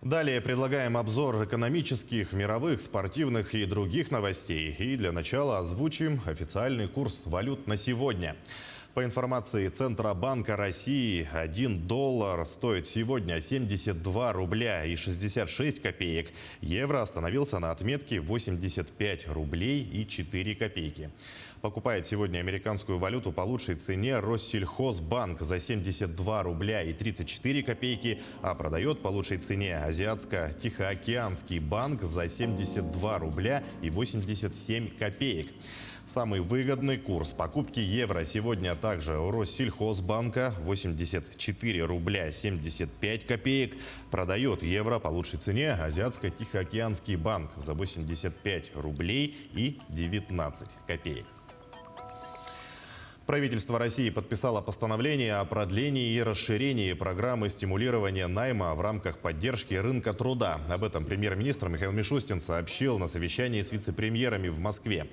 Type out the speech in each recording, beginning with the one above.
Далее предлагаем обзор экономических, мировых, спортивных и других новостей. И для начала озвучим официальный курс валют на сегодня. По информации Центробанка России, 1 доллар стоит сегодня 72 рубля и 66 копеек. Евро остановился на отметке 85 рублей и 4 копейки. Покупает сегодня американскую валюту по лучшей цене Россельхозбанк за 72 рубля и 34 копейки, а продает по лучшей цене Азиатско-Тихоокеанский банк за 72 рубля и 87 копеек. Самый выгодный курс покупки евро сегодня также у Россельхозбанка 84 рубля 75 копеек. Продает евро по лучшей цене Азиатско-Тихоокеанский банк за 85 рублей и 19 копеек. Правительство России подписало постановление о продлении и расширении программы стимулирования найма в рамках поддержки рынка труда. Об этом премьер-министр Михаил Мишустин сообщил на совещании с вице-премьерами в Москве.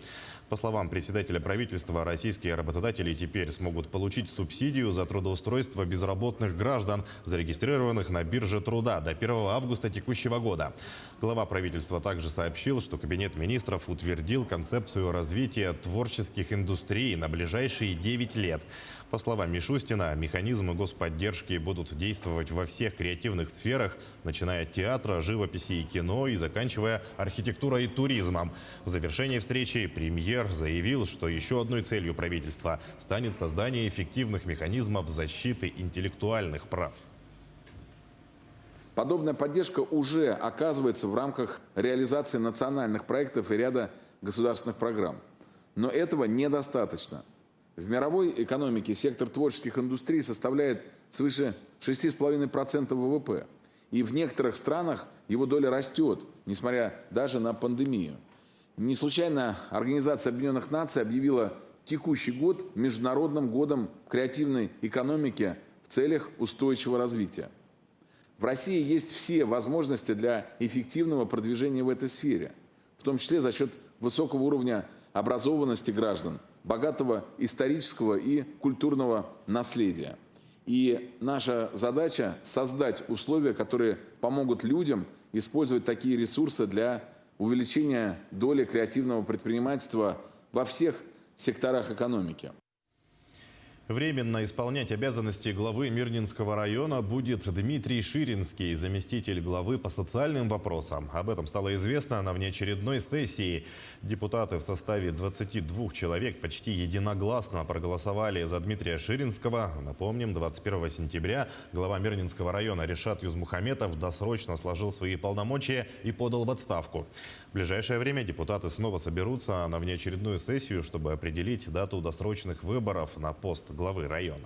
По словам председателя правительства, российские работодатели теперь смогут получить субсидию за трудоустройство безработных граждан, зарегистрированных на бирже труда до 1 августа текущего года. Глава правительства также сообщил, что Кабинет министров утвердил концепцию развития творческих индустрий на ближайшие 9 лет. По словам Мишустина, механизмы господдержки будут действовать во всех креативных сферах, начиная от театра, живописи и кино и заканчивая архитектурой и туризмом. В завершении встречи премьер заявил, что еще одной целью правительства станет создание эффективных механизмов защиты интеллектуальных прав. Подобная поддержка уже оказывается в рамках реализации национальных проектов и ряда государственных программ. Но этого недостаточно. В мировой экономике сектор творческих индустрий составляет свыше 6,5% ВВП. И в некоторых странах его доля растет, несмотря даже на пандемию. Не случайно Организация Объединенных Наций объявила текущий год Международным годом креативной экономики в целях устойчивого развития. В России есть все возможности для эффективного продвижения в этой сфере, в том числе за счет высокого уровня образованности граждан, богатого исторического и культурного наследия. И наша задача – создать условия, которые помогут людям использовать такие ресурсы для увеличения доли креативного предпринимательства во всех секторах экономики. Временно исполнять обязанности главы Мирнинского района будет Дмитрий Ширинский, заместитель главы по социальным вопросам. Об этом стало известно на внеочередной сессии. Депутаты в составе 22 человек почти единогласно проголосовали за Дмитрия Ширинского. Напомним, 21 сентября глава Мирнинского района Ришат Юзмухаметов досрочно сложил свои полномочия и подал в отставку. В ближайшее время депутаты снова соберутся на внеочередную сессию, чтобы определить дату досрочных выборов на пост главы района.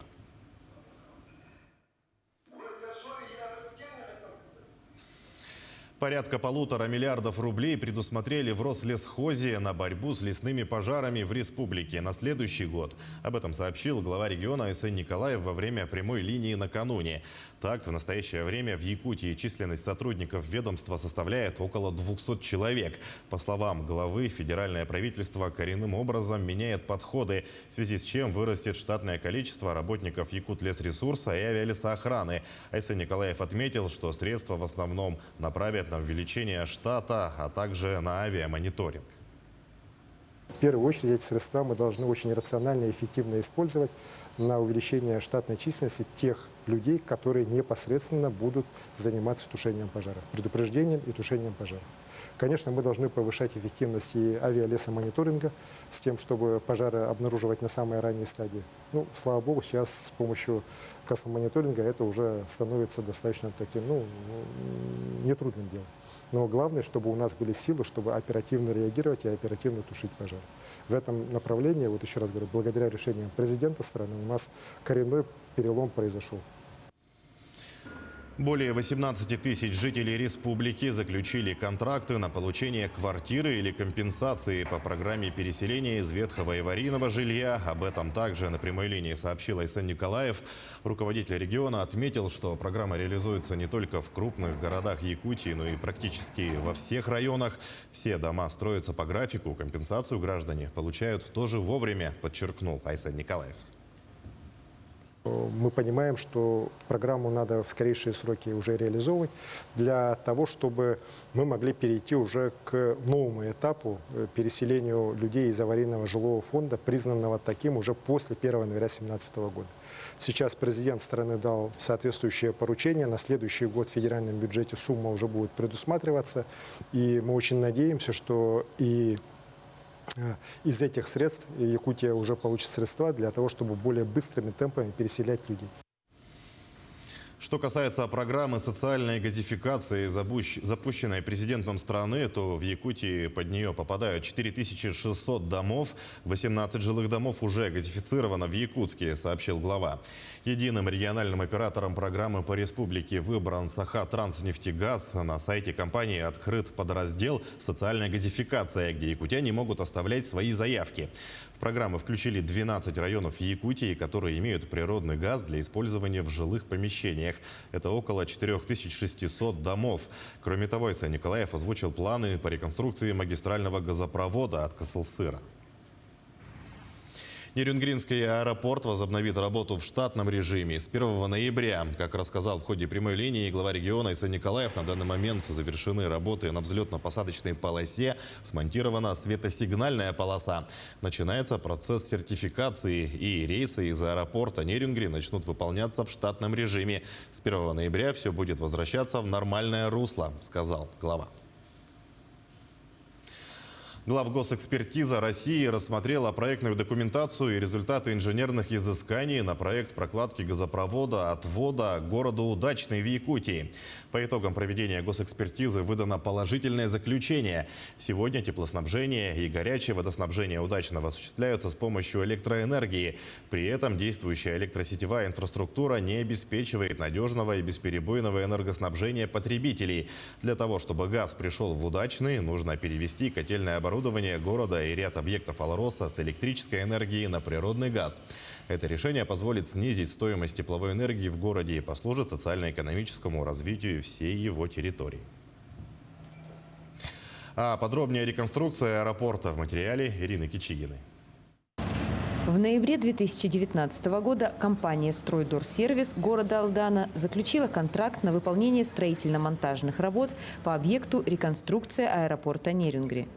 Порядка 1,5 миллиарда рублей предусмотрели в Рослесхозе на борьбу с лесными пожарами в республике на следующий год. Об этом сообщил глава региона Айсен Николаев во время прямой линии накануне. Так, в настоящее время в Якутии численность сотрудников ведомства составляет около 200 человек. По словам главы, федеральное правительство коренным образом меняет подходы, в связи с чем вырастет штатное количество работников Якутлесресурса и авиалесоохраны. Айсен Николаев отметил, что средства в основном направят на увеличение штата, а также на авиамониторинг. В первую очередь эти средства мы должны очень рационально и эффективно использовать на увеличение штатной численности тех людей, которые непосредственно будут заниматься тушением пожаров, предупреждением и тушением пожаров. Конечно, мы должны повышать эффективность и авиалесомониторинга с тем, чтобы пожары обнаруживать на самой ранней стадии. Ну, слава богу, сейчас с помощью космомониторинга это уже становится достаточно таким, нетрудным делом. Но главное, чтобы у нас были силы, чтобы оперативно реагировать и оперативно тушить пожар. В этом направлении, вот еще раз говорю, благодаря решениям президента страны у нас коренной перелом произошел. Более 18 тысяч жителей республики заключили контракты на получение квартиры или компенсации по программе переселения из ветхого и аварийного жилья. Об этом также на прямой линии сообщил Айсен Николаев. Руководитель региона отметил, что программа реализуется не только в крупных городах Якутии, но и практически во всех районах. Все дома строятся по графику, компенсацию граждане получают тоже вовремя, подчеркнул Айсен Николаев. Мы понимаем, что программу надо в скорейшие сроки уже реализовывать для того, чтобы мы могли перейти уже к новому этапу переселению людей из аварийного жилого фонда, признанного таким уже после 1 января 2017 года. Сейчас президент страны дал соответствующее поручение. На следующий год в федеральном бюджете сумма уже будет предусматриваться. И мы очень надеемся, что и из этих средств Якутия уже получит средства для того, чтобы более быстрыми темпами переселять людей. Что касается программы социальной газификации, запущенной президентом страны, то в Якутии под нее попадают 4600 домов. 18 жилых домов уже газифицировано в Якутске, сообщил глава. Единым региональным оператором программы по республике выбран Саха-Транснефтегаз. На сайте компании открыт подраздел «Социальная газификация», где якутяне могут оставлять свои заявки. В программу включили 12 районов Якутии, которые имеют природный газ для использования в жилых помещениях. Это около 4600 домов. Кроме того, Исай Николаев озвучил планы по реконструкции магистрального газопровода от Касылсыра. Нерюнгринский аэропорт возобновит работу в штатном режиме с 1 ноября. Как рассказал в ходе прямой линии глава региона Исай Николаев, на данный момент завершены работы на взлетно-посадочной полосе, смонтирована светосигнальная полоса. Начинается процесс сертификации, и рейсы из аэропорта Нерюнгри начнут выполняться в штатном режиме. С 1 ноября все будет возвращаться в нормальное русло, сказал глава. Главгосэкспертиза России рассмотрела проектную документацию и результаты инженерных изысканий на проект прокладки газопровода от Вода к городу Удачный в Якутии. По итогам проведения госэкспертизы выдано положительное заключение. Сегодня теплоснабжение и горячее водоснабжение Удачного осуществляются с помощью электроэнергии. При этом действующая электросетевая инфраструктура не обеспечивает надежного и бесперебойного энергоснабжения потребителей. Для того, чтобы газ пришел в Удачный, нужно перевести котельное оборудование города и ряд объектов Алроса с электрической энергии на природный газ. Это решение позволит снизить стоимость тепловой энергии в городе и послужит социально-экономическому развитию всей его территории. А подробнее реконструкция аэропорта в материале Ирины Кичигиной. В ноябре 2019 года компания «Стройдорсервис» города Алдана заключила контракт на выполнение строительно-монтажных работ по объекту реконструкция аэропорта Нерюнгри.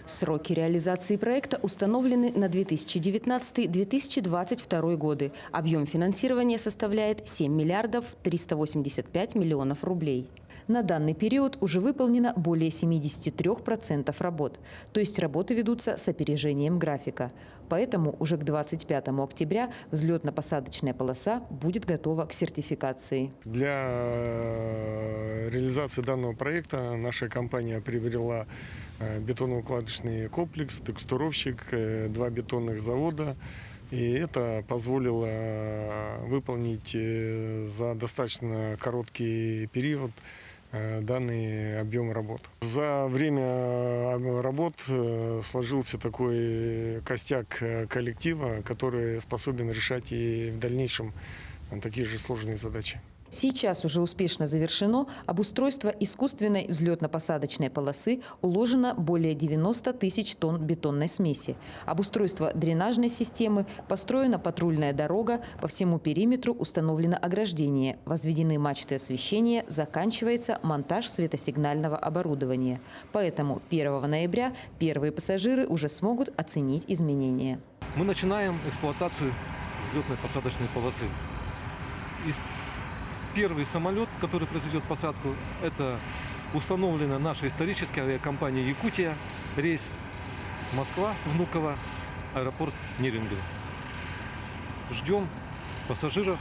Сроки реализации проекта установлены на 2019-2022 годы. Объем финансирования составляет 7 миллиардов 385 миллионов рублей. На данный период уже выполнено более 73% работ, то есть работы ведутся с опережением графика. Поэтому уже к 25 октября взлетно-посадочная полоса будет готова к сертификации. Для реализации данного проекта наша компания приобрела бетоноукладочный комплекс, текстуровщик, 2 бетонных завода. И это позволило выполнить за достаточно короткий период данный объем работ. За время работ сложился такой костяк коллектива, который способен решать и в дальнейшем такие же сложные задачи. Сейчас уже успешно завершено обустройство искусственной взлетно-посадочной полосы, уложено более 90 тысяч тонн бетонной смеси. Обустройство дренажной системы, построена патрульная дорога, по всему периметру установлено ограждение, возведены мачты освещения, заканчивается монтаж светосигнального оборудования. Поэтому 1 ноября первые пассажиры уже смогут оценить изменения. Мы начинаем эксплуатацию взлетно-посадочной полосы. Первый самолет, который произведет посадку, это установлена наша историческая авиакомпания «Якутия», рейс Москва, Внуково, аэропорт Нерюнгри. Ждем пассажиров,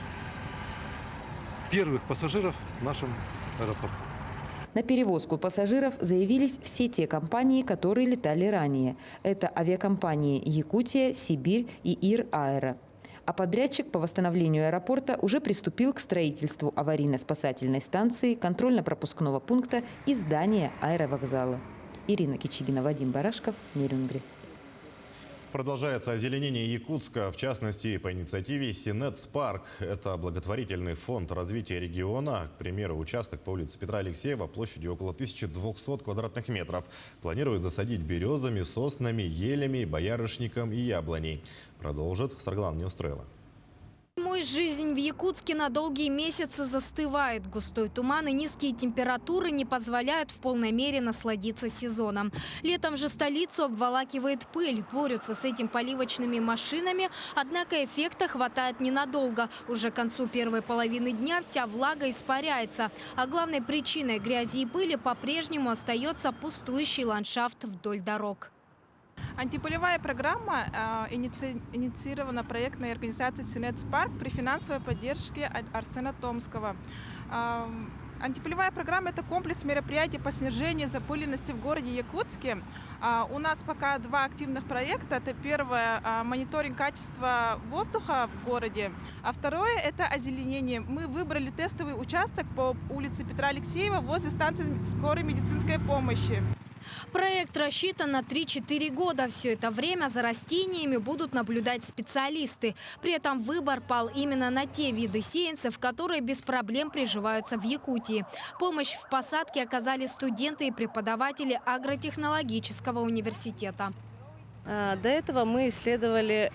первых пассажиров в нашем аэропорте. На перевозку пассажиров заявились все те компании, которые летали ранее. Это авиакомпании «Якутия», «Сибирь» и «Ир-Аэро». А подрядчик по восстановлению аэропорта уже приступил к строительству аварийно-спасательной станции, контрольно-пропускного пункта и здания аэровокзала. Ирина Кичигина, Вадим Барашков, Нерюнгри. Продолжается озеленение Якутска, в частности, по инициативе «Синец-парк». Это благотворительный фонд развития региона. К примеру, участок по улице Петра Алексеева площадью около 1200 квадратных метров планируют засадить березами, соснами, елями, боярышником и яблоней. Продолжит Сарглан Неустроева. Мой Жизнь в Якутске на долгие месяцы застывает. Густой туман и низкие температуры не позволяют в полной мере насладиться сезоном. Летом же столицу обволакивает пыль. Борются с этим поливочными машинами, однако эффекта хватает ненадолго. Уже к концу первой половины дня вся влага испаряется. А главной причиной грязи и пыли по-прежнему остается пустующий ландшафт вдоль дорог. Антипылевая программа инициирована проектной организацией «Синец-Парк» при финансовой поддержке Арсена Томского. Антипылевая программа – это комплекс мероприятий по снижению запыленности в городе Якутске. У нас пока два активных проекта. Это первое – мониторинг качества воздуха в городе, а второе – это озеленение. Мы выбрали тестовый участок по улице Петра Алексеева возле станции скорой медицинской помощи. Проект рассчитан на 3-4 года. Все это время за растениями будут наблюдать специалисты. При этом выбор пал именно на те виды сеянцев, которые без проблем приживаются в Якутии. Помощь в посадке оказали студенты и преподаватели агротехнологического университета. До этого мы исследовали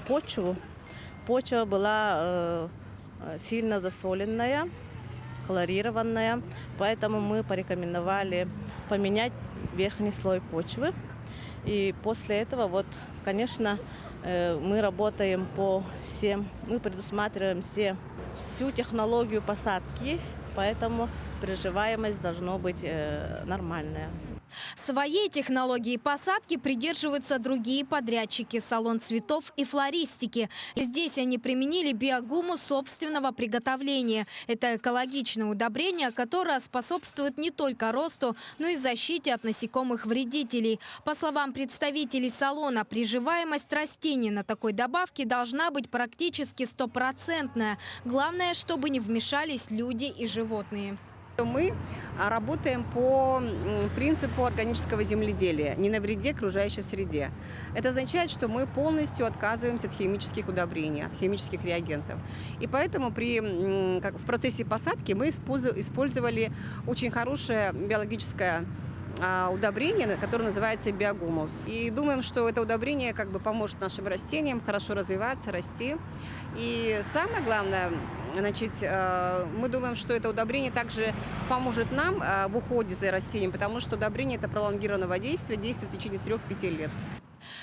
почву. Почва была сильно засоленная, хлорированная, поэтому мы порекомендовали поменять верхний слой почвы. И после этого, конечно, мы работаем мы предусматриваем всю технологию посадки, поэтому приживаемость должна быть нормальная. Своей технологии посадки придерживаются другие подрядчики – салон цветов и флористики. Здесь они применили биогумус собственного приготовления. Это экологичное удобрение, которое способствует не только росту, но и защите от насекомых-вредителей. По словам представителей салона, приживаемость растений на такой добавке должна быть практически стопроцентная. Главное, чтобы не вмешались люди и животные. Мы работаем по принципу органического земледелия, не навредя окружающей среде. Это означает, что мы полностью отказываемся от химических удобрений, от химических реагентов. И поэтому в процессе посадки мы использовали очень хорошее биологическое удобрение, которое называется биогумус. И думаем, что это удобрение поможет нашим растениям хорошо развиваться, расти. И самое главное, мы думаем, что это удобрение также поможет нам в уходе за растением, потому что удобрение – это пролонгированного действия в течение 3-5 лет.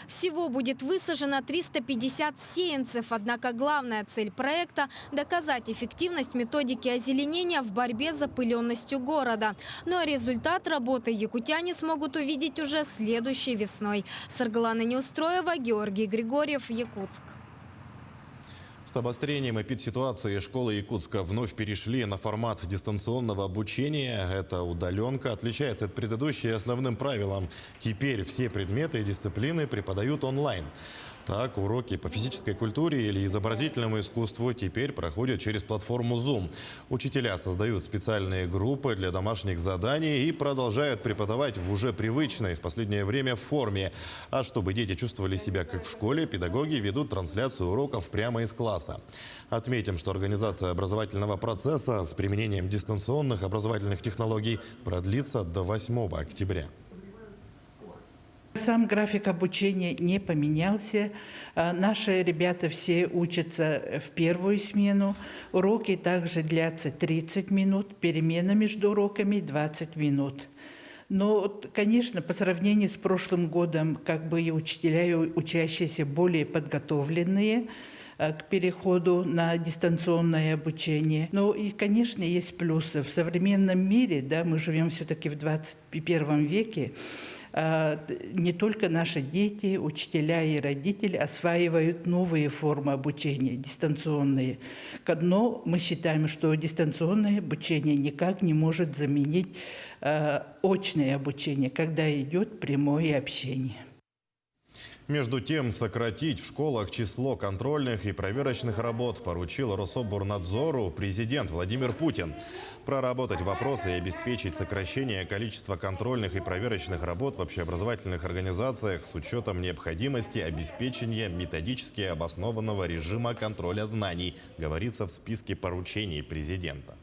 Всего будет высажено 350 сеянцев. Однако главная цель проекта – доказать эффективность методики озеленения в борьбе с запыленностью города. Ну а результат работы якутяне смогут увидеть уже следующей весной. Саргалана Неустроева, Георгий Григорьев, Якутск. С обострением эпидситуации школы Якутска вновь перешли на формат дистанционного обучения. Эта удаленка отличается от предыдущей основным правилом. Теперь все предметы и дисциплины преподают онлайн. Так, уроки по физической культуре или изобразительному искусству теперь проходят через платформу Zoom. Учителя создают специальные группы для домашних заданий и продолжают преподавать в уже привычной в последнее время форме. А чтобы дети чувствовали себя как в школе, педагоги ведут трансляцию уроков прямо из класса. Отметим, что организация образовательного процесса с применением дистанционных образовательных технологий продлится до 8 октября. Сам график обучения не поменялся. Наши ребята все учатся в первую смену. Уроки также длятся 30 минут, перемена между уроками 20 минут. Но, конечно, по сравнению с прошлым годом, и учителя, и учащиеся более подготовленные к переходу на дистанционное обучение. Но и, конечно, есть плюсы. В современном мире, мы живем все-таки в 21 веке, не только наши дети, учителя и родители осваивают новые формы обучения, дистанционные. Но мы считаем, что дистанционное обучение никак не может заменить очное обучение, когда идет прямое общение. Между тем, сократить в школах число контрольных и проверочных работ поручил Рособорнадзору президент Владимир Путин. Проработать вопросы и обеспечить сокращение количества контрольных и проверочных работ в общеобразовательных организациях с учетом необходимости обеспечения методически обоснованного режима контроля знаний, говорится в списке поручений президента.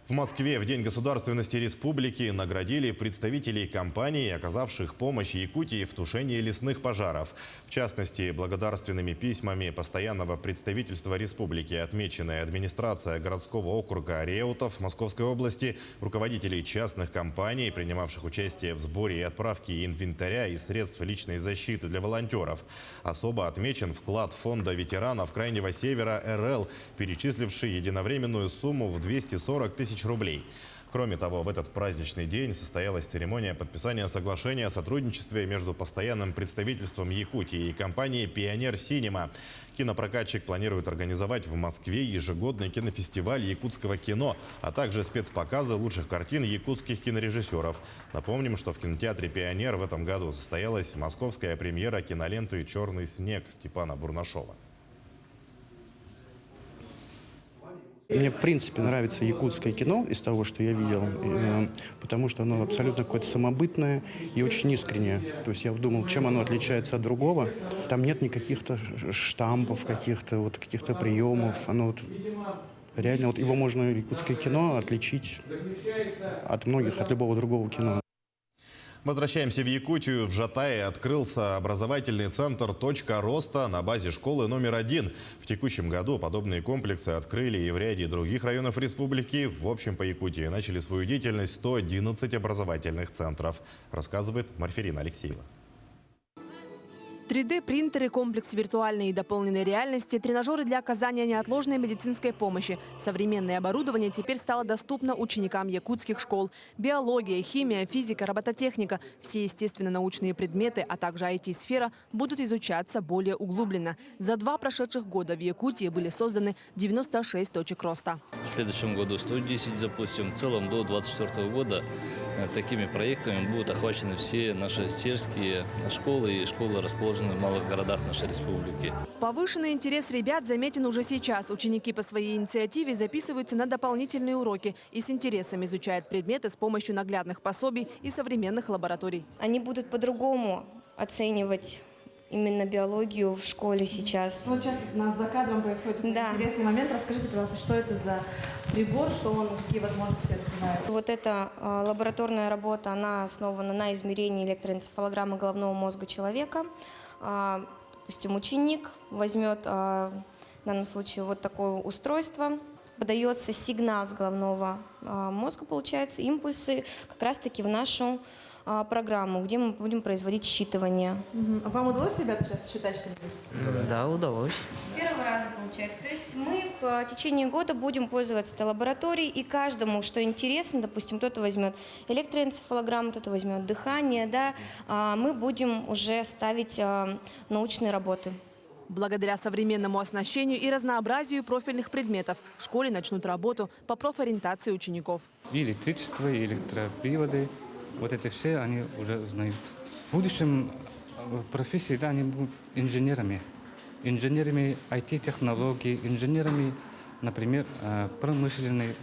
В Москве в День государственности республики наградили представителей компаний, оказавших помощь Якутии в тушении лесных пожаров. В частности, благодарственными письмами постоянного представительства республики отмечены администрация городского округа Реутов Московской области, руководителей частных компаний, принимавших участие в сборе и отправке инвентаря и средств личной защиты для волонтеров. Особо отмечен вклад фонда ветеранов Крайнего Севера РЛ, перечисливший единовременную сумму в 240 тысяч рублей. Кроме того, в этот праздничный день состоялась церемония подписания соглашения о сотрудничестве между постоянным представительством Якутии и компанией «Пионер Синема». Кинопрокатчик планирует организовать в Москве ежегодный кинофестиваль якутского кино, а также спецпоказы лучших картин якутских кинорежиссеров. Напомним, что в кинотеатре «Пионер» в этом году состоялась московская премьера киноленты «Черный снег» Степана Бурнашова. Мне, в принципе, нравится якутское кино из того, что я видел, потому что оно абсолютно какое-то самобытное и очень искреннее. То есть я думал, чем оно отличается от другого. Там нет никаких штампов, каких-то приемов. Оно реально его можно, якутское кино, отличить от многих, от любого другого кино. Возвращаемся в Якутию. В Жатае открылся образовательный центр «Точка роста» на базе школы номер 1. В текущем году подобные комплексы открыли и в ряде других районов республики. В общем, по Якутии начали свою деятельность 111 образовательных центров, рассказывает Марферина Алексеева. 3D-принтеры, комплекс виртуальной и дополненной реальности, тренажеры для оказания неотложной медицинской помощи. Современное оборудование теперь стало доступно ученикам якутских школ. Биология, химия, физика, робототехника – все естественно-научные предметы, а также IT-сфера будут изучаться более углубленно. За 2 прошедших года в Якутии были созданы 96 точек роста. В следующем году 110 запустим. В целом до 2024 года такими проектами будут охвачены все наши сельские школы и школы, расположенные в малых городах нашей республики. Повышенный интерес ребят заметен уже сейчас. Ученики по своей инициативе записываются на дополнительные уроки и с интересом изучают предметы с помощью наглядных пособий и современных лабораторий. Они будут по-другому оценивать именно биологию в школе сейчас. Вот сейчас у нас за кадром происходит интересный момент. Расскажите, пожалуйста, что это за прибор, что он, какие возможности открывает? Вот эта лабораторная работа, она основана на измерении электроэнцефалограммы головного мозга человека. Допустим, ученик возьмет в данном случае вот такое устройство, подается сигнал с головного мозга, получается, импульсы как раз-таки в нашу программу, где мы будем производить считывание. Вам удалось, ребята, сейчас считать что-нибудь? Да, удалось. С первого раза получается. То есть мы в течение года будем пользоваться этой лабораторией, и каждому, что интересно, допустим, кто-то возьмет электроэнцефалограмму, кто-то возьмет дыхание, да, мы будем уже ставить научные работы. Благодаря современному оснащению и разнообразию профильных предметов в школе начнут работу по профориентации учеников. И электричество, и электроприводы. Вот это все они уже знают. В будущем в профессии, да, они будут инженерами. Инженерами IT-технологий, инженерами, например, промышленной,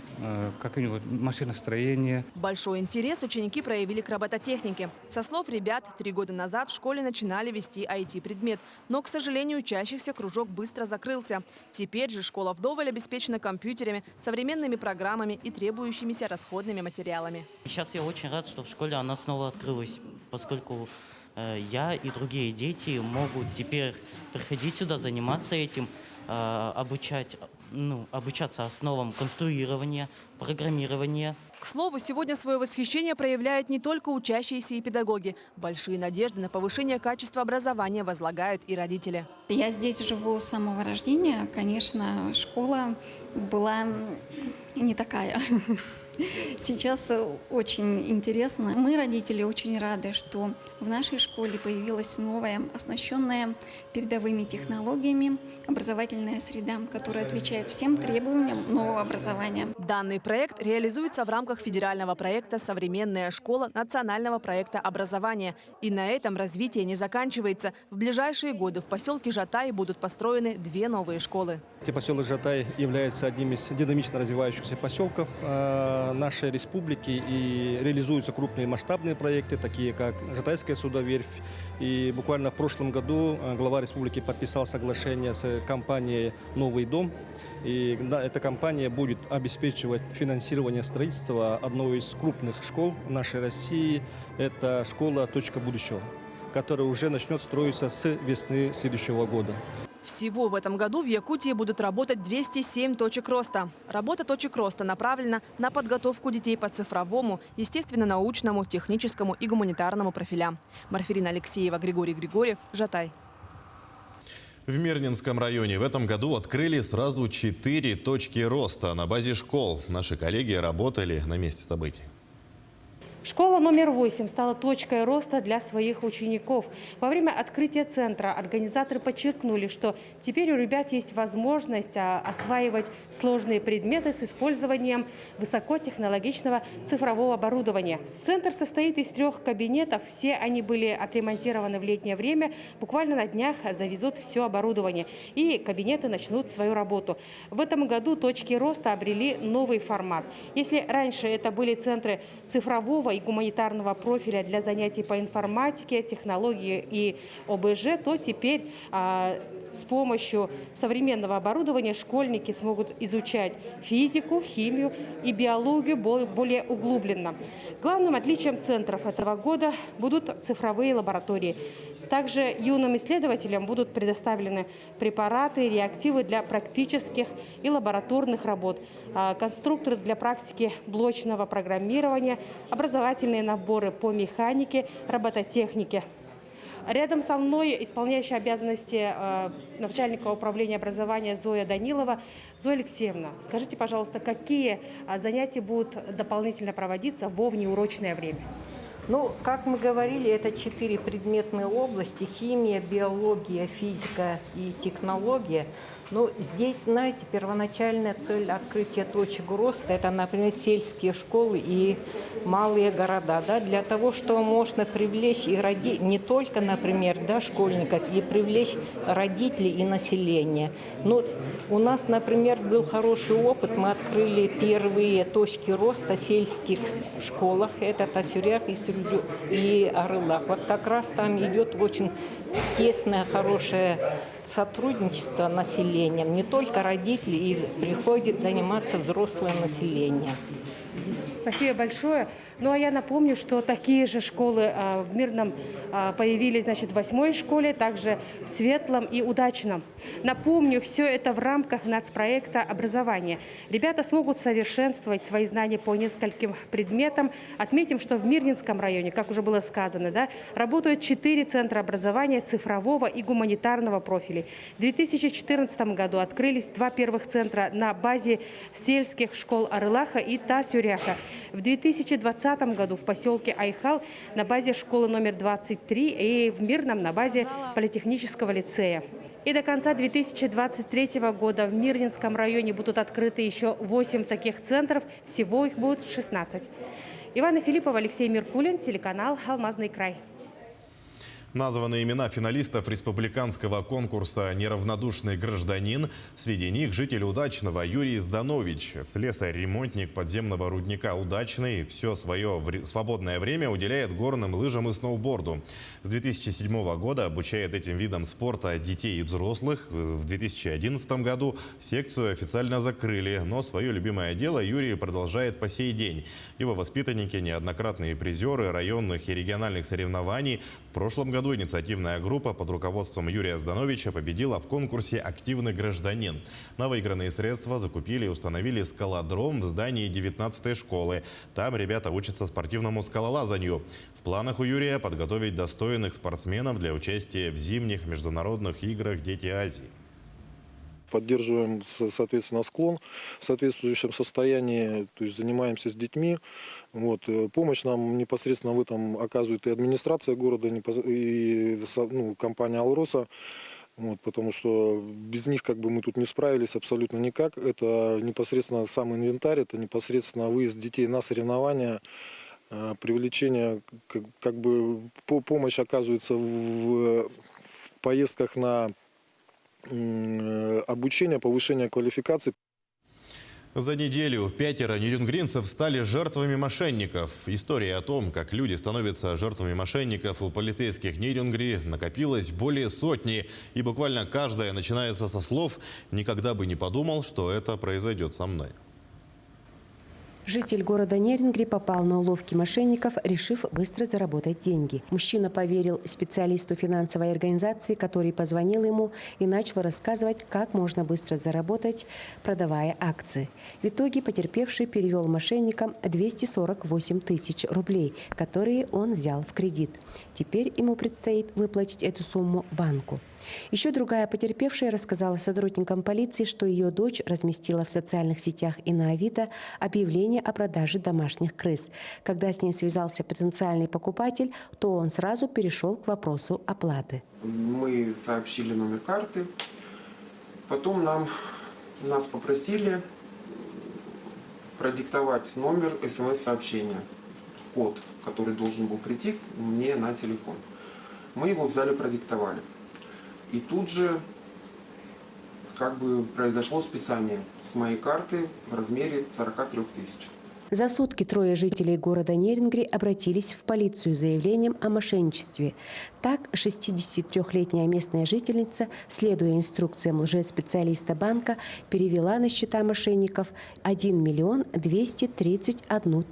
как-нибудь машиностроения. Большой интерес ученики проявили к робототехнике. Со слов ребят, 3 года назад в школе начинали вести IT-предмет. Но, к сожалению, учащихся кружок быстро закрылся. Теперь же школа вдоволь обеспечена компьютерами, современными программами и требующимися расходными материалами. Сейчас я очень рад, что в школе она снова открылась, поскольку я и другие дети могут теперь приходить сюда, заниматься этим, обучаться основам конструирования, программирования. К слову, сегодня свое восхищение проявляют не только учащиеся и педагоги. Большие надежды на повышение качества образования возлагают и родители. Я здесь живу с самого рождения. Конечно, школа была не такая. Сейчас очень интересно. Мы, родители, очень рады, что в нашей школе появилась новая, оснащенная передовыми технологиями образовательная среда, которая отвечает всем требованиям нового образования. Данный проект реализуется в рамках федерального проекта «Современная школа» национального проекта образования. И на этом развитие не заканчивается. В ближайшие годы в поселке Жатай будут построены 2 новые школы. Поселок Жатай является одним из динамично развивающихся поселков нашей республики и реализуются крупные масштабные проекты, такие как Жатайская судоверфь. И буквально в прошлом году глава республики подписал соглашение с компанией «Новый дом». И эта компания будет обеспечивать финансирование строительства одной из крупных школ нашей России. Это школа «Точка будущего», которая уже начнет строиться с весны следующего года. Всего в этом году в Якутии будут работать 207 точек роста. Работа точек роста направлена на подготовку детей по цифровому, естественно-научному, техническому и гуманитарному профилям. Марферина Алексеева, Григорий Григорьев, Жатай. В Мирнинском районе в этом году открыли сразу 4 точки роста на базе школ. Наши коллеги работали на месте событий. Школа номер 8 стала точкой роста для своих учеников. Во время открытия центра организаторы подчеркнули, что теперь у ребят есть возможность осваивать сложные предметы с использованием высокотехнологичного цифрового оборудования. Центр состоит из 3 кабинетов. Все они были отремонтированы в летнее время. Буквально на днях завезут все оборудование, и кабинеты начнут свою работу. В этом году точки роста обрели новый формат. Если раньше это были центры цифрового и гуманитарного профиля для занятий по информатике, технологии и ОБЖ, то теперь с помощью современного оборудования школьники смогут изучать физику, химию и биологию более углубленно. Главным отличием центров этого года будут цифровые лаборатории. Также юным исследователям будут предоставлены препараты, реактивы для практических и лабораторных работ, конструкторы для практики блочного программирования, образовательные наборы по механике, робототехнике. Рядом со мной исполняющая обязанности начальника управления образования Зоя Данилова. Зоя Алексеевна, скажите, пожалуйста, какие занятия будут дополнительно проводиться во внеурочное время? Ну, как мы говорили, это 4 предметные области: химия, биология, физика и технология. Но здесь, знаете, первоначальная цель открытия точек роста – это, например, сельские школы и малые города, да, для того, чтобы можно привлечь и не только, например, да, школьников, и привлечь родителей и население. Но у нас, например, был хороший опыт. Мы открыли первые точки роста в сельских школах. Это Тасюрях и Арылах. Вот как раз там идет очень тесное, хорошее сотрудничество населением. Не только родители, и приходит заниматься взрослое население. Спасибо большое. Ну а я напомню, что такие же школы в Мирном появились, значит, в 8-й школе, также в Светлом и Удачном. Напомню, все это в рамках нацпроекта образования. Ребята смогут совершенствовать свои знания по нескольким предметам. Отметим, что в Мирнинском районе, как уже было сказано, да, работают 4 центра образования цифрового и гуманитарного профилей. В 2014 году открылись 2 первых центра на базе сельских школ Арылаха и Тасюряха. В 2020 году в поселке Айхал на базе школы номер 23 и в Мирном на базе политехнического лицея. И до конца 2023 года в Мирнинском районе будут открыты еще 8 таких центров. Всего их будет 16. Ивана Филиппова, Алексей Меркулин, телеканал «Алмазный край». Названы имена финалистов республиканского конкурса «Неравнодушный гражданин». Среди них житель Удачного Юрий Зданович, слесарь-ремонтник подземного рудника «Удачный». Все свое свободное время уделяет горным лыжам и сноуборду. С 2007 года обучает этим видам спорта детей и взрослых. В 2011 году секцию официально закрыли, но свое любимое дело Юрий продолжает по сей день. Его воспитанники – неоднократные призеры районных и региональных соревнований. В прошлом году инициативная группа под руководством Юрия Здановича победила в конкурсе «Активный гражданин». На выигранные средства закупили и установили скалодром в здании 19-й школы. Там ребята учатся спортивному скалолазанию. В планах у Юрия подготовить достойных спортсменов для участия в зимних международных играх «Дети Азии». Поддерживаем, соответственно, склон в соответствующем состоянии, то есть занимаемся с детьми. Вот. Помощь нам непосредственно в этом оказывает и администрация города, и компания «Алроса». Вот, потому что без них как бы мы тут не справились абсолютно никак. Это непосредственно сам инвентарь, это непосредственно выезд детей на соревнования, привлечение, как бы помощь оказывается в поездках на обучение, повышение квалификации. За неделю 5 нерюнгринцев стали жертвами мошенников. История о том, как люди становятся жертвами мошенников у полицейских Нерюнгри, накопилось более сотни. И буквально каждая начинается со слов «никогда бы не подумал, что это произойдет со мной». Житель города Нерюнгри попал на уловки мошенников, решив быстро заработать деньги. Мужчина поверил специалисту финансовой организации, который позвонил ему и начал рассказывать, как можно быстро заработать, продавая акции. В итоге потерпевший перевел мошенникам 248 тысяч рублей, которые он взял в кредит. Теперь ему предстоит выплатить эту сумму банку. Еще другая потерпевшая рассказала сотрудникам полиции, что ее дочь разместила в социальных сетях и на Авито объявление о продаже домашних крыс. Когда с ней связался потенциальный покупатель, то он сразу перешел к вопросу оплаты. Мы сообщили номер карты, потом нас попросили продиктовать номер СМС-сообщения, код, который должен был прийти мне на телефон. Мы его взяли, продиктовали. И тут же произошло списание с моей карты в размере 43 тысяч. За сутки 3 жителей города Нерюнгри обратились в полицию с заявлением о мошенничестве. Так, 63-летняя местная жительница, следуя инструкциям лжеспециалиста банка, перевела на счета мошенников 1 231 000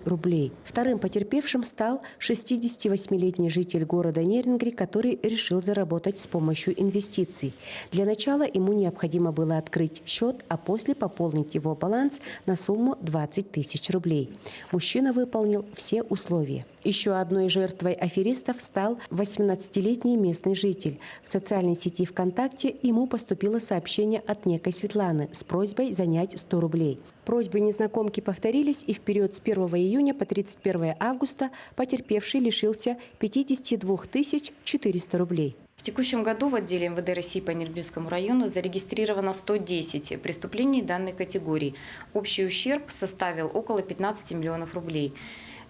рублей. Вторым потерпевшим стал 68-летний житель города Нерюнгри, который решил заработать с помощью инвестиций. Для начала ему необходимо было открыть счет, а после пополнить его баланс на сумму 20 000 рублей. Мужчина выполнил все условия. Еще одной жертвой аферистов стал 18-летний местный житель. В социальной сети ВКонтакте ему поступило сообщение от некой Светланы с просьбой занять 100 рублей. Просьбы незнакомки повторились, и в период с 1 июня по 31 августа потерпевший лишился 52 400 рублей. В текущем году в отделе МВД России по Нерюнгринскому району зарегистрировано 110 преступлений данной категории. Общий ущерб составил около 15 миллионов рублей.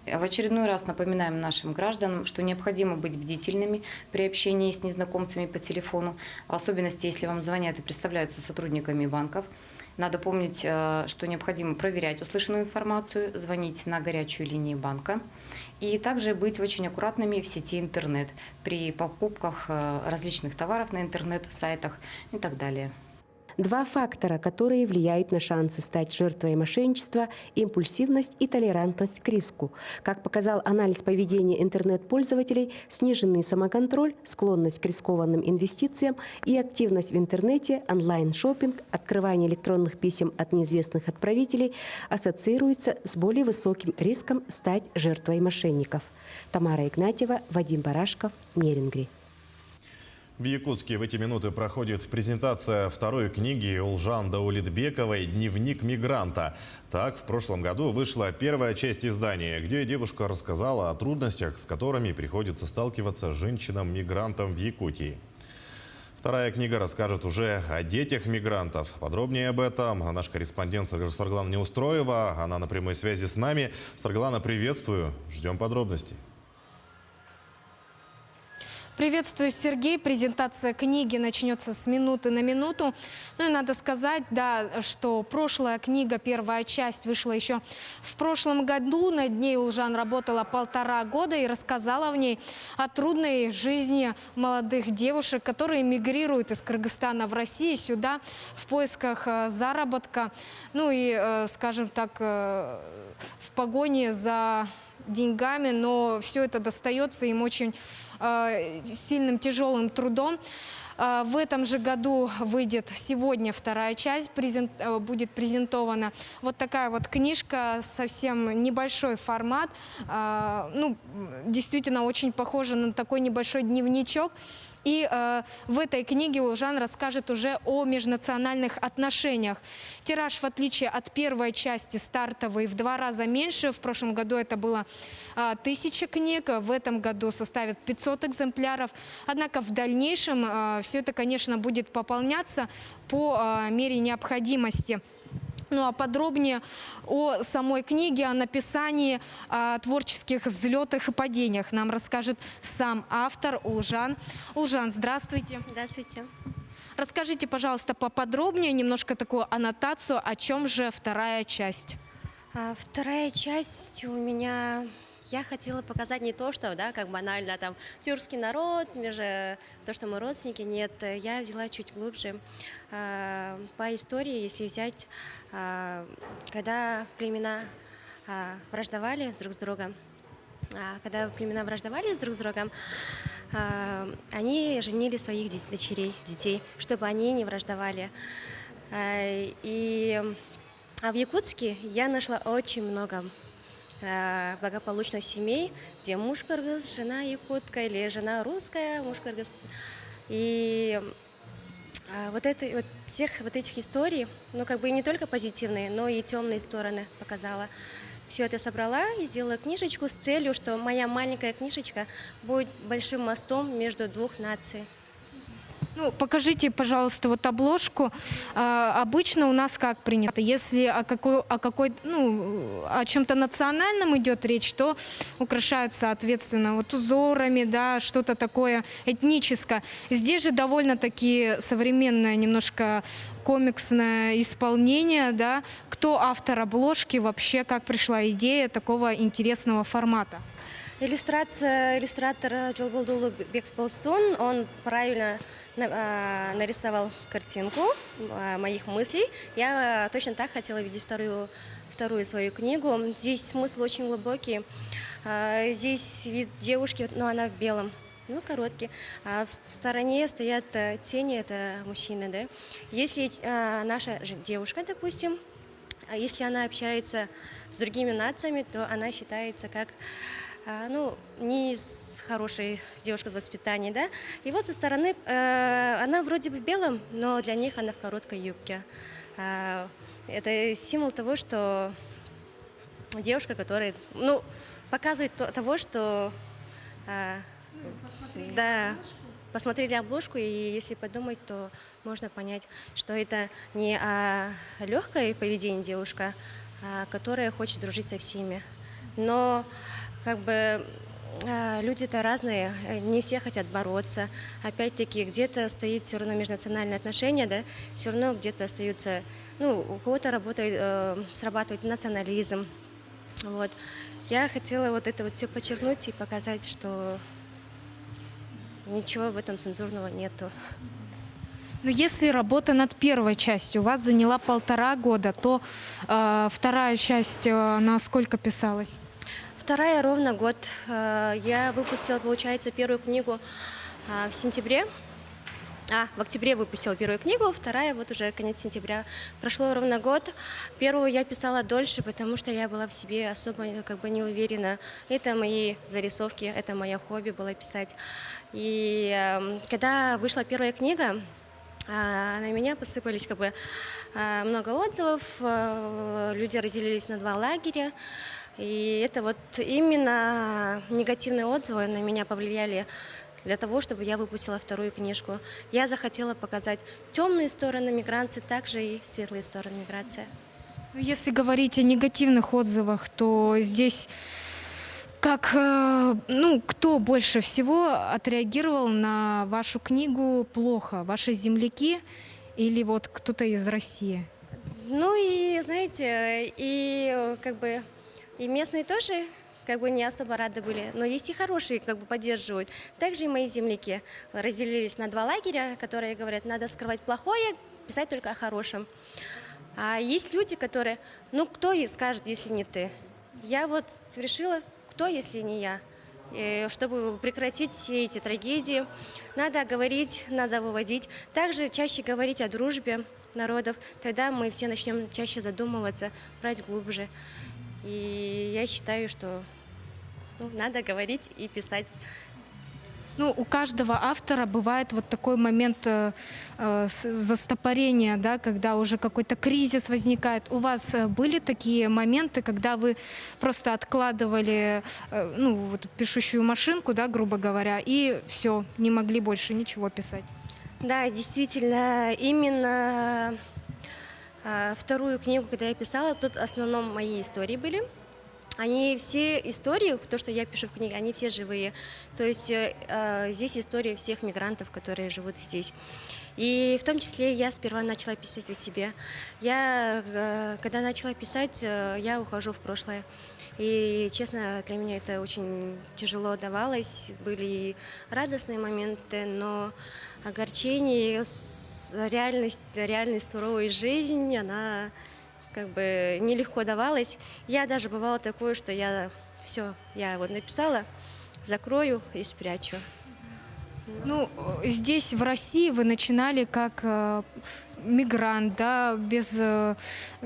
В очередной раз напоминаем нашим гражданам, что необходимо быть бдительными при общении с незнакомцами по телефону, в особенности, если вам звонят и представляются сотрудниками банков. Надо помнить, что необходимо проверять услышанную информацию, звонить на горячую линию банка и также быть очень аккуратными в сети интернет при покупках различных товаров на интернет-сайтах и так далее. Два фактора, которые влияют на шансы стать жертвой мошенничества – импульсивность и толерантность к риску. Как показал анализ поведения интернет-пользователей, сниженный самоконтроль, склонность к рискованным инвестициям и активность в интернете, онлайн-шопинг, открывание электронных писем от неизвестных отправителей ассоциируются с более высоким риском стать жертвой мошенников. Тамара Игнатьева, Вадим Барашков, Нерюнгри. В Якутске в эти минуты проходит презентация второй книги Улжан Даулетбековой «Дневник мигранта». Так, в прошлом году вышла первая часть издания, где девушка рассказала о трудностях, с которыми приходится сталкиваться женщинам-мигрантам в Якутии. Вторая книга расскажет уже о детях мигрантов. Подробнее об этом наш корреспондент Сарглана Неустроева. Она на прямой связи с нами. Сарглана, приветствую. Ждем подробностей. Приветствую, Сергей. Презентация книги начнется с минуты на минуту. Ну и надо сказать, да, что прошлая книга, первая часть, вышла еще в прошлом году. Над ней Улжан работала 1,5 года и рассказала в ней о трудной жизни молодых девушек, которые мигрируют из Кыргызстана в Россию сюда в поисках заработка. Ну и, скажем так, в погоне за деньгами, но все это достается им очень сильным, тяжелым трудом. В этом же году выйдет сегодня вторая часть, будет презентована вот такая вот книжка, совсем небольшой формат, ну, действительно очень похожа на такой небольшой дневничок. И в этой книге Улжан расскажет уже о межнациональных отношениях. Тираж, в отличие от первой части, стартовый, в 2 раза меньше. В прошлом году это было 1000 книг, в этом году составит 500 экземпляров. Однако в дальнейшем все это, конечно, будет пополняться по мере необходимости. Ну а подробнее о самой книге, о написании, о творческих взлетах и падениях нам расскажет сам автор Улжан. Улжан, здравствуйте. Здравствуйте. Расскажите, пожалуйста, поподробнее, немножко такую аннотацию, о чем же вторая часть? Вторая часть у меня... Я хотела показать не то, что, да, как банально, там, тюркский народ, то, что мы родственники, нет. Я взяла чуть глубже. По истории, если взять, когда племена враждовали друг с другом, они женили своих детей, чтобы они не враждовали. А в Якутске я нашла очень много благополучных семей, где муж кыргыз, жена якутка или жена русская, муж кыргыз. И всех этих историй, ну как бы и не только позитивные, но и темные стороны показала. Все это собрала и сделала книжечку с целью, что моя маленькая книжечка будет большим мостом между двух наций. Ну, покажите, пожалуйста, вот обложку. Обычно у нас как принято, если о чем-то национальном идет речь, то украшают, соответственно, вот узорами, да, что-то такое этническое. Здесь же довольно-таки современное, немножко комиксное исполнение, да. Кто автор обложки, вообще, как пришла идея такого интересного формата? Иллюстратор Джолбулдулу Бексполсун, он правильно нарисовал картинку моих мыслей. Я точно так хотела видеть вторую свою книгу. Здесь смысл очень глубокий. Здесь вид девушки, но она в белом, ну, короткий. А в стороне стоят тени, это мужчины, да. Если наша девушка, допустим, если она общается с другими нациями, то она считается как, не хорошая девушка с воспитанием, да. И вот со стороны она вроде бы в белом, но для них она в короткой юбке. Это символ того, что девушка, которая, показывает того, что, посмотрели обложку, и если подумать, то можно понять, что это не легкое поведение девушка, которая хочет дружить со всеми. Но как бы люди-то разные, не все хотят бороться. Опять-таки, где-то стоит все равно межнациональные отношения, да, все равно где-то остаются, у кого-то срабатывает национализм. Вот. Я хотела вот это вот все подчеркнуть и показать, что ничего в этом цензурного нету. Но если работа над первой частью у вас заняла 1,5 года, то вторая часть на сколько писалась? Вторая ровно год. Я выпустила, получается, первую книгу в сентябре. В октябре выпустила первую книгу, вторая вот уже конец сентября. Прошло ровно год. Первую я писала дольше, потому что я была в себе особо не уверена. Это мои зарисовки, это мое хобби было писать. И когда вышла первая книга, на меня посыпались много отзывов, люди разделились на 2 лагеря. И это вот именно негативные отзывы на меня повлияли для того, чтобы я выпустила вторую книжку. Я захотела показать темные стороны миграции, также и светлые стороны миграции. Если говорить о негативных отзывах, то здесь кто больше всего отреагировал на вашу книгу плохо? Ваши земляки или вот кто-то из России? Знаете, и местные тоже не особо рады были, но есть и хорошие, поддерживают. Также и мои земляки разделились на 2 лагеря, которые говорят, надо скрывать плохое, писать только о хорошем. А есть люди, которые, кто и скажет, если не ты. Я вот решила, кто, если не я. И чтобы прекратить все эти трагедии, надо говорить, надо выводить. Также чаще говорить о дружбе народов, тогда мы все начнем чаще задумываться, брать глубже. И я считаю, что надо говорить и писать. У каждого автора бывает вот такой момент застопорения, да, когда уже какой-то кризис возникает. У вас были такие моменты, когда вы просто откладывали пишущую машинку, да, грубо говоря, и все, не могли больше ничего писать? Да, действительно, именно вторую книгу, когда я писала, тут в основном мои истории были. Они все истории, то, что я пишу в книге, они все живые. То есть здесь истории всех мигрантов, которые живут здесь. И в том числе я сперва начала писать о себе. Когда начала писать, я ухожу в прошлое. И, честно, для меня это очень тяжело давалось. Были и радостные моменты, но огорчение, реальность суровой жизни, она как бы нелегко давалась. Я даже бывало такое, что я вот написала, закрою и спрячу. Ну, здесь, в России, вы начинали как мигрант, да, без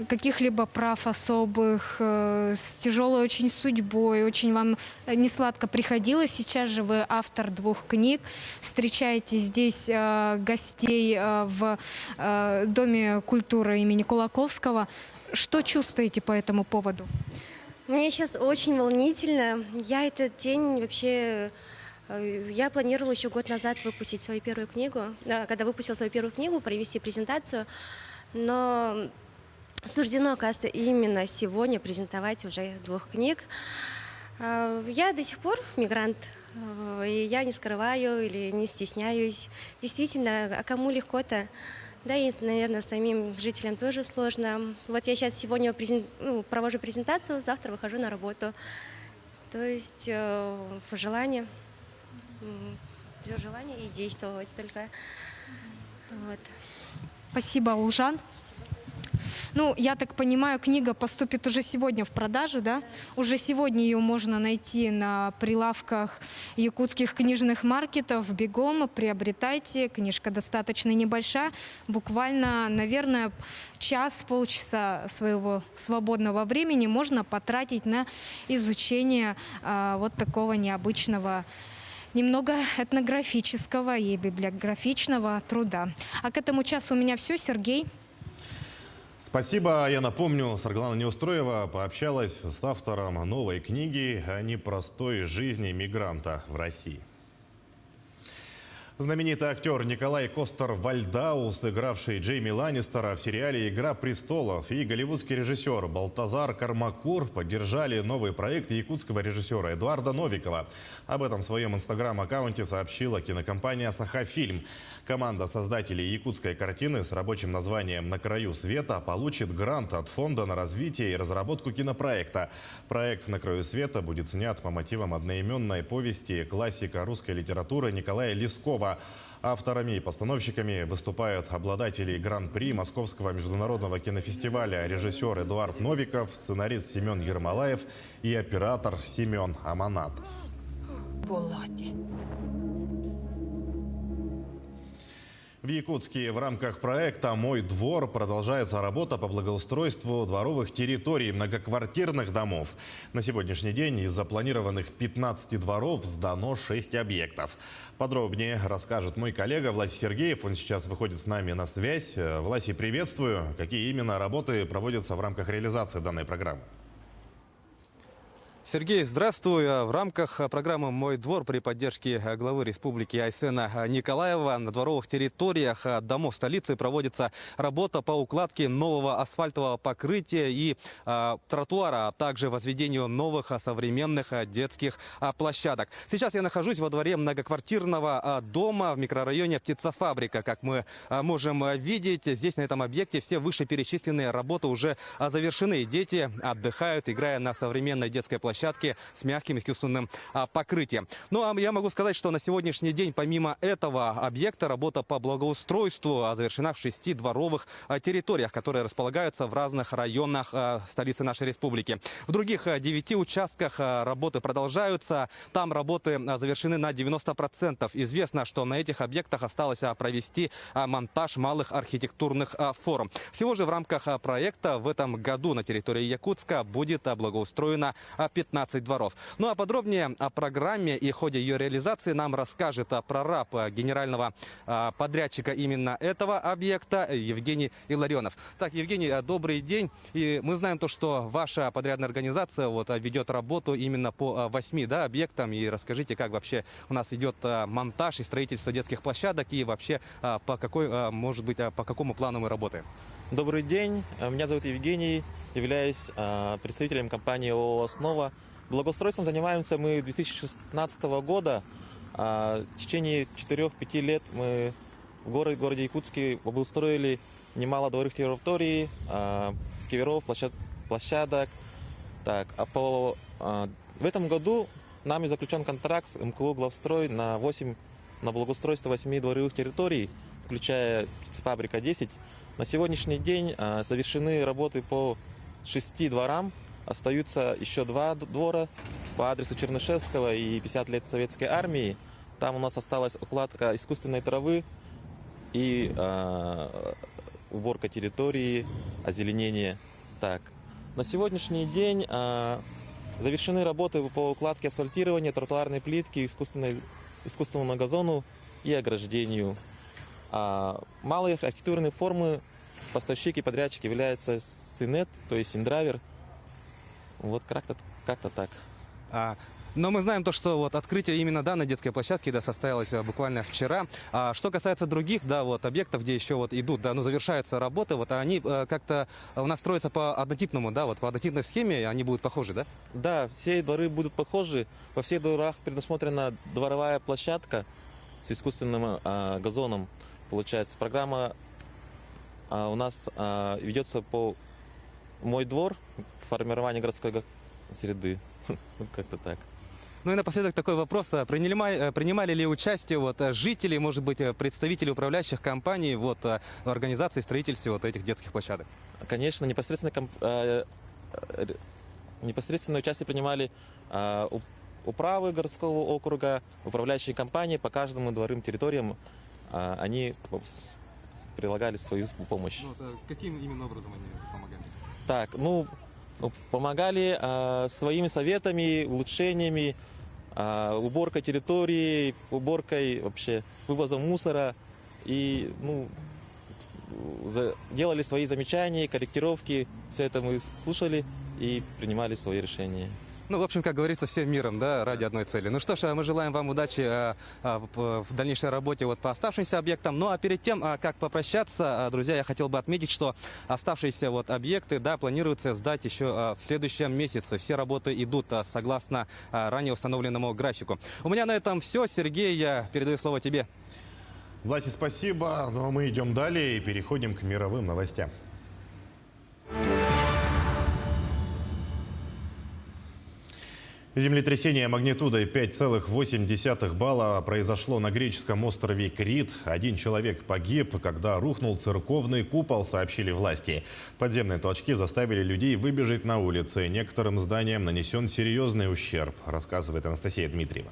каких-либо прав особых, с тяжелой очень судьбой, очень вам несладко приходилось. Сейчас же вы автор 2 книг, встречаете здесь гостей в Доме культуры имени Кулаковского. Что чувствуете по этому поводу? Мне сейчас очень волнительно. Я этот день вообще... Я планировала еще год назад выпустить свою первую книгу, когда выпустила свою первую книгу, провести презентацию, но суждено, оказывается, именно сегодня презентовать уже 2 книг. Я до сих пор мигрант, и я не скрываю или не стесняюсь. Действительно, а кому легко-то? Да и, наверное, самим жителям тоже сложно. Вот я сейчас сегодня провожу презентацию, завтра выхожу на работу. То есть желание и действовать только. Вот. Спасибо, Улжан. Ну, я так понимаю, книга поступит уже сегодня в продажу, да? Уже сегодня ее можно найти на прилавках якутских книжных маркетов. Бегом, приобретайте. Книжка достаточно небольшая. Буквально, наверное, час-полчаса своего свободного времени можно потратить на изучение вот такого необычного, немного этнографического и библиографичного труда. А к этому часу у меня все. Сергей. Спасибо. Я напомню, Сарглана Неустроева пообщалась с автором новой книги о непростой жизни мигранта в России. Знаменитый актер Николай Костер-Вальдау, сыгравший Джейми Ланнистера в сериале «Игра престолов», и голливудский режиссер Балтазар Кармакур поддержали новый проект якутского режиссера Эдуарда Новикова. Об этом в своем инстаграм-аккаунте сообщила кинокомпания «Сахафильм». Команда создателей якутской картины с рабочим названием «На краю света» получит грант от Фонда на развитие и разработку кинопроекта. Проект «На краю света» будет снят по мотивам одноименной повести классика русской литературы Николая Лескова. Авторами и постановщиками выступают обладатели гран-при Московского международного кинофестиваля режиссер Эдуард Новиков, сценарист Семен Ермолаев и оператор Семен Аманатов. В Якутске в рамках проекта «Мой двор» продолжается работа по благоустройству дворовых территорий многоквартирных домов. На сегодняшний день из запланированных 15 дворов сдано 6 объектов. Подробнее расскажет мой коллега Власий Сергеев. Он сейчас выходит с нами на связь. Власий, приветствую. Какие именно работы проводятся в рамках реализации данной программы? Сергей, здравствуй. В рамках программы «Мой двор» при поддержке главы республики Айсена Николаева на дворовых территориях домов столицы проводится работа по укладке нового асфальтового покрытия и тротуара, а также возведению новых современных детских площадок. Сейчас я нахожусь во дворе многоквартирного дома в микрорайоне Птицефабрика. Как мы можем видеть, здесь на этом объекте все вышеперечисленные работы уже завершены. Дети отдыхают, играя на современной детской площадке с мягким искусственным покрытием. Ну а я могу сказать, что на сегодняшний день помимо этого объекта работа по благоустройству завершена в 6 дворовых территориях, которые располагаются в разных районах столицы нашей республики. В других 9 участках работы продолжаются. Там работы завершены на 90%. Известно, что на этих объектах осталось провести монтаж малых архитектурных форм. Всего же в рамках проекта в этом году на территории Якутска будет благоустроено 15 дворов. Ну а подробнее о программе и ходе ее реализации нам расскажет прораб генерального подрядчика именно этого объекта Евгений Илларионов. Так, Евгений, добрый день. И мы знаем то, что ваша подрядная организация ведет работу именно по 8 объектам. И расскажите, как вообще у нас идет монтаж и строительство детских площадок и вообще по какому плану мы работаем? Добрый день. Меня зовут Евгений. Являюсь представителем компании ООО «Основа». Благоустройством занимаемся мы 2016 года. В течение 4-5 лет мы в городе Якутске обустроили немало дворовых территорий, скверов, площадок. Так, в этом году нами заключен контракт с МКУ «Главстрой» на благоустройство 8 дворовых территорий, включая птицефабрика 10. На сегодняшний день завершены работы по 6 дворам. Остаются еще 2 двора по адресу Чернышевского и 50 лет Советской Армии. Там у нас осталась укладка искусственной травы и уборка территории, озеленение. Так, на сегодняшний день завершены работы по укладке асфальтирования, тротуарной плитки, искусственному газону и ограждению. Малые архитектурные формы поставщик и подрядчик являются Синет, то есть Индравер. Вот как-то так. Но мы знаем то, что вот открытие именно данной детской площадки состоялось буквально вчера. А что касается других объектов, где еще идут, завершаются работы, они как-то у нас строятся по однотипному, по однотипной схеме, они будут похожи, да? Да, все дворы будут похожи. Во всех дворах предусмотрена дворовая площадка с искусственным газоном. Получается, программа у нас ведется по «Мой двор», формирование городской среды. Как-то так. Ну и напоследок такой вопрос. Принимали ли участие жители, может быть, представители управляющих компаний в организации строительства этих детских площадок? Конечно, непосредственное участие принимали управы городского округа, управляющие компании по каждому дворовым территориям. Они прилагали свою помощь. Каким именно образом они помогали? Так, помогали своими советами, улучшениями, уборкой территории, уборкой вообще, вывозом мусора. И делали свои замечания, корректировки. Все это мы слушали и принимали свои решения. В общем, как говорится, всем миром, ради одной цели. Ну что ж, мы желаем вам удачи в дальнейшей работе по оставшимся объектам. Ну а перед тем, как попрощаться, друзья, я хотел бы отметить, что оставшиеся объекты, планируется сдать еще в следующем месяце. Все работы идут согласно ранее установленному графику. У меня на этом все. Сергей, я передаю слово тебе. Власти, спасибо. Но мы идем далее и переходим к мировым новостям. Землетрясение магнитудой 5,8 балла произошло на греческом острове Крит. 1 человек погиб, когда рухнул церковный купол, сообщили власти. Подземные толчки заставили людей выбежать на улицы. Некоторым зданиям нанесен серьезный ущерб, рассказывает Анастасия Дмитриева.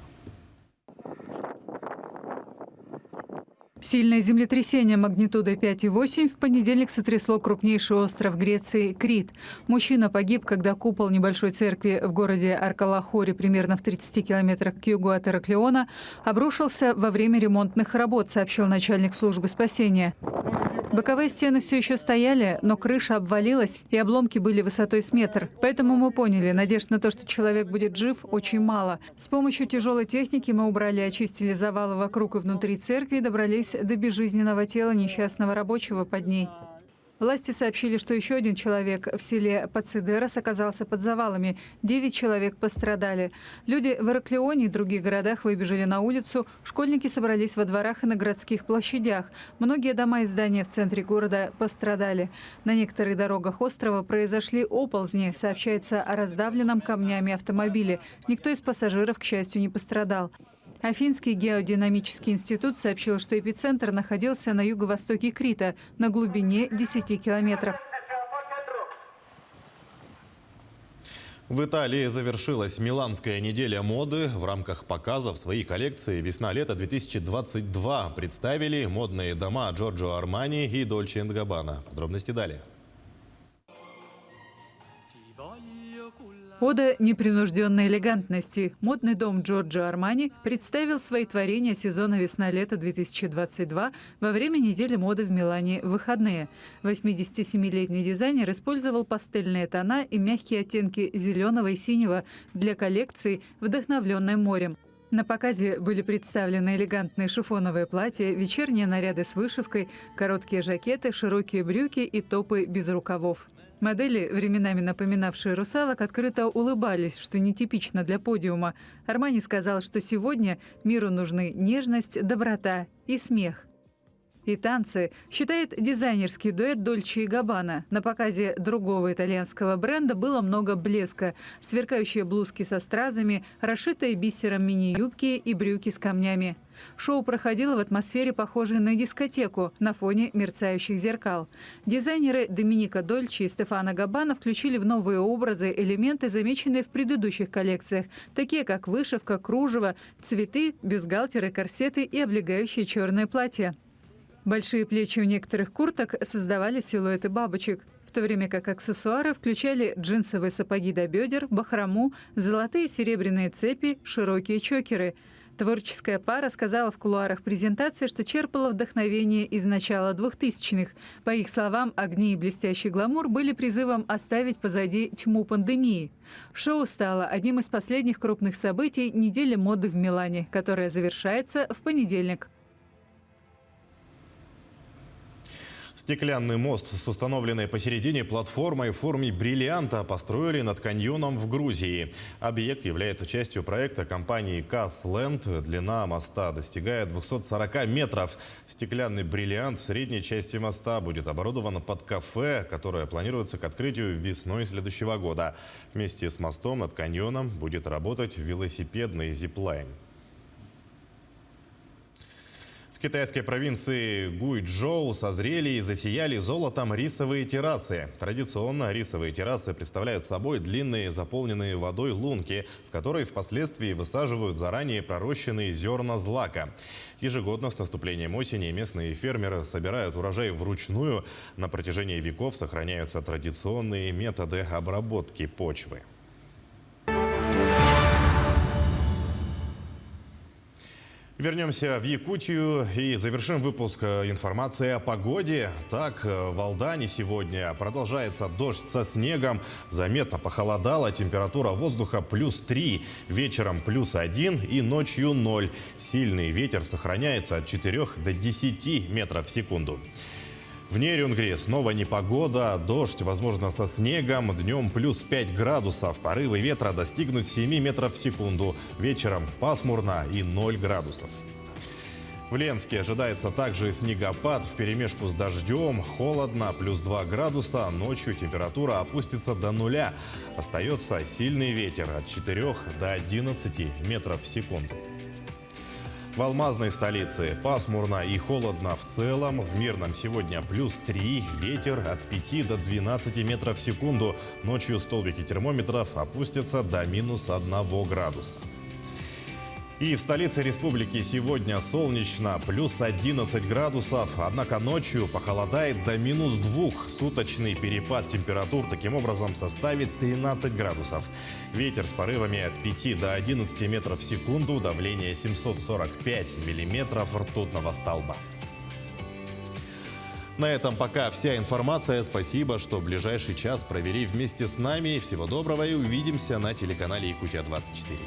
Сильное землетрясение магнитудой 5,8 в понедельник сотрясло крупнейший остров Греции – Крит. Мужчина погиб, когда купол небольшой церкви в городе Аркалахоре, примерно в 30 километрах к югу от Ираклиона, обрушился во время ремонтных работ, сообщил начальник службы спасения. Боковые стены все еще стояли, но крыша обвалилась, и обломки были высотой с метр. Поэтому мы поняли, надежд на то, что человек будет жив, очень мало. С помощью тяжелой техники мы убрали и очистили завалы вокруг и внутри церкви и добрались до безжизненного тела несчастного рабочего под ней. Власти сообщили, что еще 1 человек в селе Пацидерос оказался под завалами. 9 человек пострадали. Люди в Ираклионе и других городах выбежали на улицу. Школьники собрались во дворах и на городских площадях. Многие дома и здания в центре города пострадали. На некоторых дорогах острова произошли оползни. Сообщается о раздавленном камнями автомобиле. Никто из пассажиров, к счастью, не пострадал. Афинский геодинамический институт сообщил, что эпицентр находился на юго-востоке Крита, на глубине 10 километров. В Италии завершилась Миланская неделя моды. В рамках показов своей коллекции «Весна-лето 2022» представили модные дома Giorgio Armani и Dolce & Gabbana. Подробности далее. Ода непринужденной элегантности. Модный дом Giorgio Armani представил свои творения сезона «Весна-лето 2022» во время недели моды в Милане в выходные. 87-летний дизайнер использовал пастельные тона и мягкие оттенки зеленого и синего для коллекции, вдохновленной морем. На показе были представлены элегантные шифоновые платья, вечерние наряды с вышивкой, короткие жакеты, широкие брюки и топы без рукавов. Модели, временами напоминавшие русалок, открыто улыбались, что нетипично для подиума. Армани сказал, что сегодня миру нужны нежность, доброта и смех. и танцы, считает дизайнерский дуэт Дольче и Габбана. На показе другого итальянского бренда было много блеска. Сверкающие блузки со стразами, расшитые бисером мини-юбки и брюки с камнями. Шоу проходило в атмосфере, похожей на дискотеку, на фоне мерцающих зеркал. Дизайнеры Доминика Дольче и Стефано Габбана включили в новые образы элементы, замеченные в предыдущих коллекциях, такие как вышивка, кружево, цветы, бюстгальтеры, корсеты и облегающие черные платья. Большие плечи у некоторых курток создавали силуэты бабочек, в то время как аксессуары включали джинсовые сапоги до бедер, бахрому, золотые и серебряные цепи, широкие чокеры. Творческая пара сказала в кулуарах презентации, что черпала вдохновение из начала 2000-х. По их словам, огни и блестящий гламур были призывом оставить позади тьму пандемии. Шоу стало одним из последних крупных событий недели моды в Милане, которая завершается в понедельник. Стеклянный мост с установленной посередине платформой в форме бриллианта построили над каньоном в Грузии. Объект является частью проекта компании Казленд. Длина моста достигает 240 метров. Стеклянный бриллиант в средней части моста будет оборудован под кафе, которое планируется к открытию весной следующего года. Вместе с мостом над каньоном будет работать велосипедный зиплайн. В китайской провинции Гуйчжоу созрели и засияли золотом рисовые террасы. Традиционно рисовые террасы представляют собой длинные заполненные водой лунки, в которые впоследствии высаживают заранее пророщенные зерна злака. Ежегодно с наступлением осени местные фермеры собирают урожай вручную. На протяжении веков сохраняются традиционные методы обработки почвы. Вернемся в Якутию и завершим выпуск информации о погоде. Так, в Алдане сегодня продолжается дождь со снегом. Заметно похолодало. Температура воздуха +3, вечером +1 и ночью 0. Сильный ветер сохраняется от 4 до 10 метров в секунду. В Нерюнгри снова непогода, дождь, возможно, со снегом, днем +5 градусов, порывы ветра достигнут 7 метров в секунду, вечером пасмурно и 0 градусов. В Ленске ожидается также снегопад вперемешку с дождем, холодно, +2 градуса, ночью температура опустится до 0. Остается сильный ветер от 4 до 11 метров в секунду. В алмазной столице пасмурно и холодно в целом. В Мирном сегодня +3, ветер от 5 до 12 метров в секунду. Ночью столбики термометров опустятся до -1 градуса. И в столице республики сегодня солнечно, +11 градусов, однако ночью похолодает до -2. Суточный перепад температур таким образом составит 13 градусов. Ветер с порывами от 5 до 11 метров в секунду, давление 745 миллиметров ртутного столба. На этом пока вся информация. Спасибо, что ближайший час провели вместе с нами. Всего доброго и увидимся на телеканале Якутия-24.